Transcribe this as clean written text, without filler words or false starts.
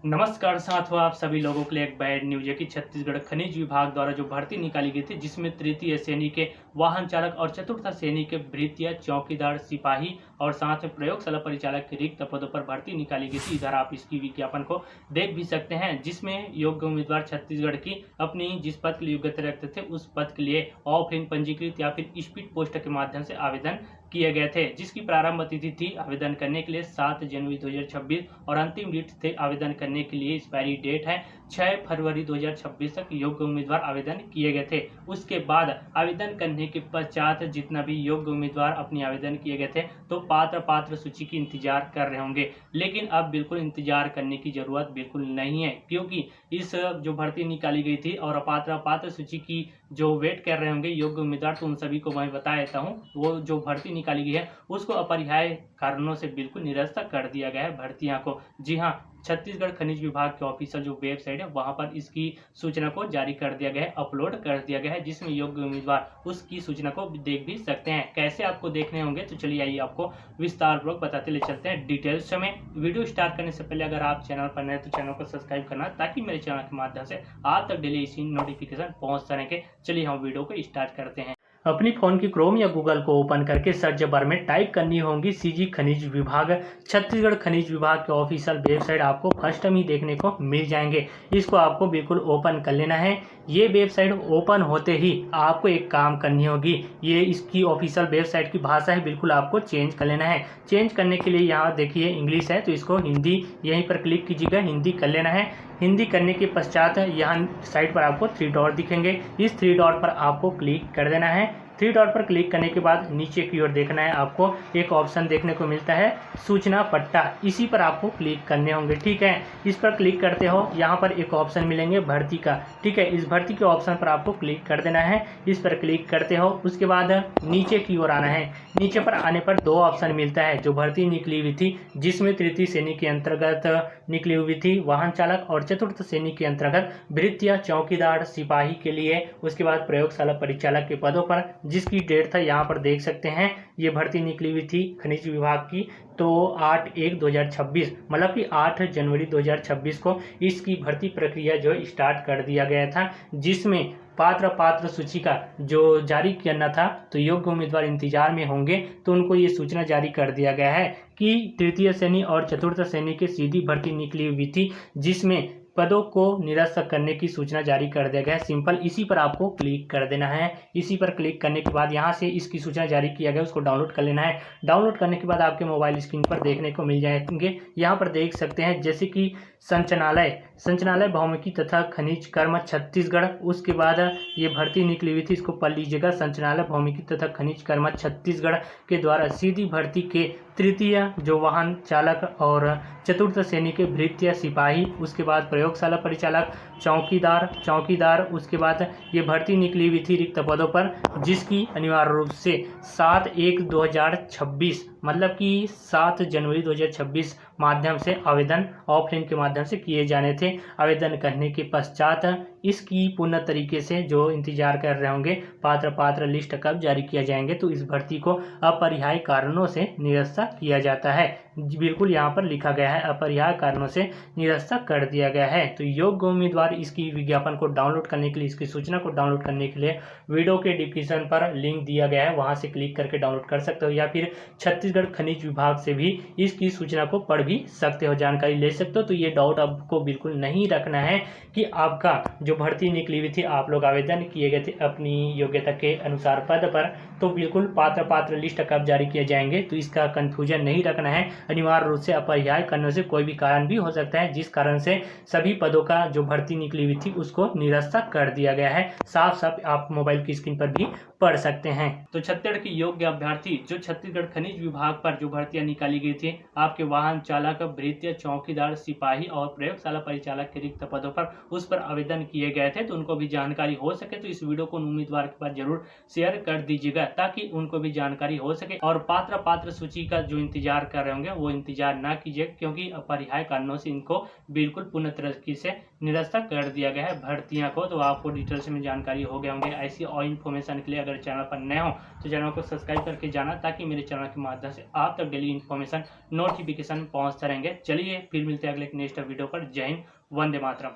नमस्कार साथियों, आप सभी लोगों के लिए एक बैड न्यूज है कि छत्तीसगढ़ खनिज विभाग द्वारा जो भर्ती निकाली गई थी, जिसमें तृतीय श्रेणी के वाहन चालक और चतुर्थ श्रेणी के भृत्य, चौकीदार, सिपाही और साथ में प्रयोगशाला परिचालक के रिक्त पदों पर भर्ती निकाली गई थी। इधर आप इसकी विज्ञापन को देख भी सकते हैं, जिसमें योग्य उम्मीदवार छत्तीसगढ़ की अपनी जिस पद के लिए योग्यता रखते थे उस पद के लिए ऑफलाइन पंजीकृत या फिर स्पीड पोस्ट के माध्यम से आवेदन किए गए थे, जिसकी प्रारंभ तिथि थी आवेदन करने के लिए 7 जनवरी 2026 और अंतिम डेट थे आवेदन करने के लिए एक्सपायरी डेट है 6 फरवरी 2026 तक योग्य उम्मीदवार आवेदन किए गए थे। उसके बाद आवेदन करने के पश्चात जितना भी योग्य उम्मीदवार अपनी आवेदन किए गए थे तो पात्र सूची की इंतजार कर रहे होंगे, लेकिन अब बिल्कुल इंतजार करने की जरूरत बिल्कुल नहीं है, क्योंकि इस जो भर्ती निकाली गई थी और पात्र सूची की जो वेट कर रहे होंगे योग्य उम्मीदवार, तो उन सभी को मैं बता देता हूँ। वो जो भर्ती निकाली गई है उसको अपरिहार्य कारणों से बिल्कुल निरस्त कर दिया गया है भर्तियां को। जी हाँ, छत्तीसगढ़ खनिज विभाग के ऑफिशियल जो वेबसाइट है वहां पर इसकी सूचना को जारी कर दिया गया है, अपलोड कर दिया गया है, जिसमें योग्य उम्मीदवार उसकी सूचना को देख भी सकते हैं। कैसे आपको देखने होंगे तो चलिए आइए आपको विस्तार पूर्वक बताते ले चलते हैं डिटेल्स में। वीडियो स्टार्ट करने से पहले अगर आप चैनल पर नए तो चैनल को सब्सक्राइब करना, ताकि मेरे चैनल के माध्यम से आप तक डेली इसी नोटिफिकेशन पहुंच सके। चलिए हम वीडियो को स्टार्ट करते हैं। अपनी फोन की क्रोम या गूगल को ओपन करके सर्च बार में टाइप करनी होगी सीजी खनिज विभाग। छत्तीसगढ़ खनिज विभाग के ऑफिशियल वेबसाइट आपको फर्स्ट टाइम ही देखने को मिल जाएंगे। इसको आपको बिल्कुल ओपन कर लेना है। ये वेबसाइट ओपन होते ही आपको एक काम करनी होगी, ये इसकी ऑफिशियल वेबसाइट की भाषा है, बिल्कुल आपको चेंज कर लेना है। चेंज करने के लिए यहाँ देखिए इंग्लिश है तो इसको हिंदी यहीं पर क्लिक कीजिएगा, हिंदी कर लेना है। हिंदी करने के पश्चात यहाँ साइड पर आपको 3 डॉट दिखेंगे, इस 3 डॉट पर आपको क्लिक कर देना है। 3 डॉट पर क्लिक करने के बाद नीचे की ओर देखना है, आपको एक ऑप्शन देखने को मिलता है सूचना पट्टा, इसी पर आपको क्लिक करने होंगे। ठीक है, इस पर क्लिक करते हो यहाँ पर एक ऑप्शन मिलेंगे भर्ती का। ठीक है, इस भर्ती के ऑप्शन पर आपको क्लिक कर देना है। इस पर क्लिक करते हो, उसके बाद नीचे की ओर आना है। नीचे पर आने पर 2 ऑप्शन मिलता है जो भर्ती निकली हुई थी, जिसमें तृतीय श्रेणी के अंतर्गत निकली हुई थी वाहन चालक और चतुर्थ श्रेणी के अंतर्गत भृत्य, चौकीदार, सिपाही के लिए। उसके बाद प्रयोगशाला परिचालक के पदों पर जिसकी डेट था यहाँ पर देख सकते हैं, ये भर्ती निकली हुई थी खनिज विभाग की, तो 8/1/2026 मतलब कि 8 जनवरी 2026 को इसकी भर्ती प्रक्रिया जो स्टार्ट कर दिया गया था, जिसमें पात्र सूची का जो जारी करना था तो योग्य उम्मीदवार इंतजार में होंगे, तो उनको ये सूचना जारी कर दिया गया है कि तृतीय श्रेणी और चतुर्थ श्रेणी की सीधी भर्ती निकली हुई थी, जिसमें पदों को निरस्त करने की सूचना जारी कर दिया गया है। सिंपल इसी पर आपको क्लिक कर देना है। इसी पर क्लिक करने के बाद यहाँ से इसकी सूचना जारी किया गया उसको डाउनलोड कर लेना है। डाउनलोड करने के बाद आपके मोबाइल स्क्रीन पर देखने को मिल जाएंगे। यहाँ पर देख सकते हैं जैसे कि संचालय भौमिकी तथा खनिज कर्म छत्तीसगढ़, उसके बाद ये भर्ती निकली हुई थी, इसको पढ़ लीजिएगा। संचालय भौमिकी तथा खनिज कर्म छत्तीसगढ़ के द्वारा सीधी भर्ती के तृतीय जो वाहन चालक और चतुर्थ श्रेणी के भृत्य, सिपाही, उसके बाद प्रयोगशाला परिचालक, चौकीदार, उसके बाद ये भर्ती निकली हुई थी रिक्त पदों पर, जिसकी अनिवार्य रूप से 7/1/2026 मतलब कि 7 जनवरी 2026 माध्यम से आवेदन ऑफलाइन के माध्यम से किए जाने थे। आवेदन करने के पश्चात इसकी पूर्ण तरीके से जो इंतजार कर रहे होंगे पात्र लिस्ट कब जारी किया जाएंगे, तो इस भर्ती को अपरिहार्य कारणों से निरस्त किया जाता है। बिल्कुल यहाँ पर लिखा गया है अपरिहार्य कारणों से निरस्त कर दिया गया है। तो योग्य उम्मीदवार इसकी विज्ञापन को डाउनलोड करने के लिए, इसकी सूचना को डाउनलोड करने के लिए वीडियो के डिस्क्रिप्शन पर लिंक दिया गया है, वहां से क्लिक करके डाउनलोड कर सकते हो, या फिर छत्तीसगढ़ खनिज विभाग से भी इसकी सूचना को पढ़ भी सकते हो, जानकारी ले सकते हो। तो ये डाउट आपको बिल्कुल नहीं रखना है कि आपका जो भर्ती निकली हुई थी, आप लोग आवेदन किए गए थे अपनी योग्यता के अनुसार पद पर, तो बिल्कुल पात्र लिस्ट कब जारी किए जाएंगे, तो इसका कंफ्यूजन नहीं रखना है। अनिवार्य रूप से अपरिहार्य करने से कोई भी कारण भी हो सकता है, जिस कारण से सभी पदों का जो भर्ती निकली हुई थी उसको निरस्त कर दिया गया है। साफ साफ आप मोबाइल की स्क्रीन पर भी पढ़ सकते हैं। तो छत्तीसगढ़ के योग्य अभ्यर्थी जो छत्तीसगढ़ खनिज विभाग पर जो भर्तियां निकाली गई थी, आपके वाहन चालक, भृत्य, चौकीदार, सिपाही और प्रयोगशाला परिचालक के रिक्त पदों पर उस पर आवेदन किए गए थे, तो उनको भी जानकारी हो सके, तो इस वीडियो को उम्मीदवार के पास जरूर शेयर कर दीजिएगा, ताकि उनको भी जानकारी हो सके। और पात्र सूची का जो इंतजार कर रहे होंगे वो इंतजार ना कीजिए, क्योंकि अपरिहार्य कारणों से इनको बिल्कुल पूर्ण तरीके से निरस्त कर दिया गया है भर्तियां को। तो आपको डिटेल्स में जानकारी हो गए होंगे। ऐसी और इन्फॉर्मेशन के लिए अगर चैनल पर नए हो तो चैनल को सब्सक्राइब करके जाना, ताकि मेरे चैनल के माध्यम माध्यम से आप तक डेली इन्फॉर्मेशन नोटिफिकेशन पहुंचते रहेंगे। चलिए फिर मिलते हैं अगले नेक्स्ट वीडियो पर। जय हिंद, वंदे मातरम।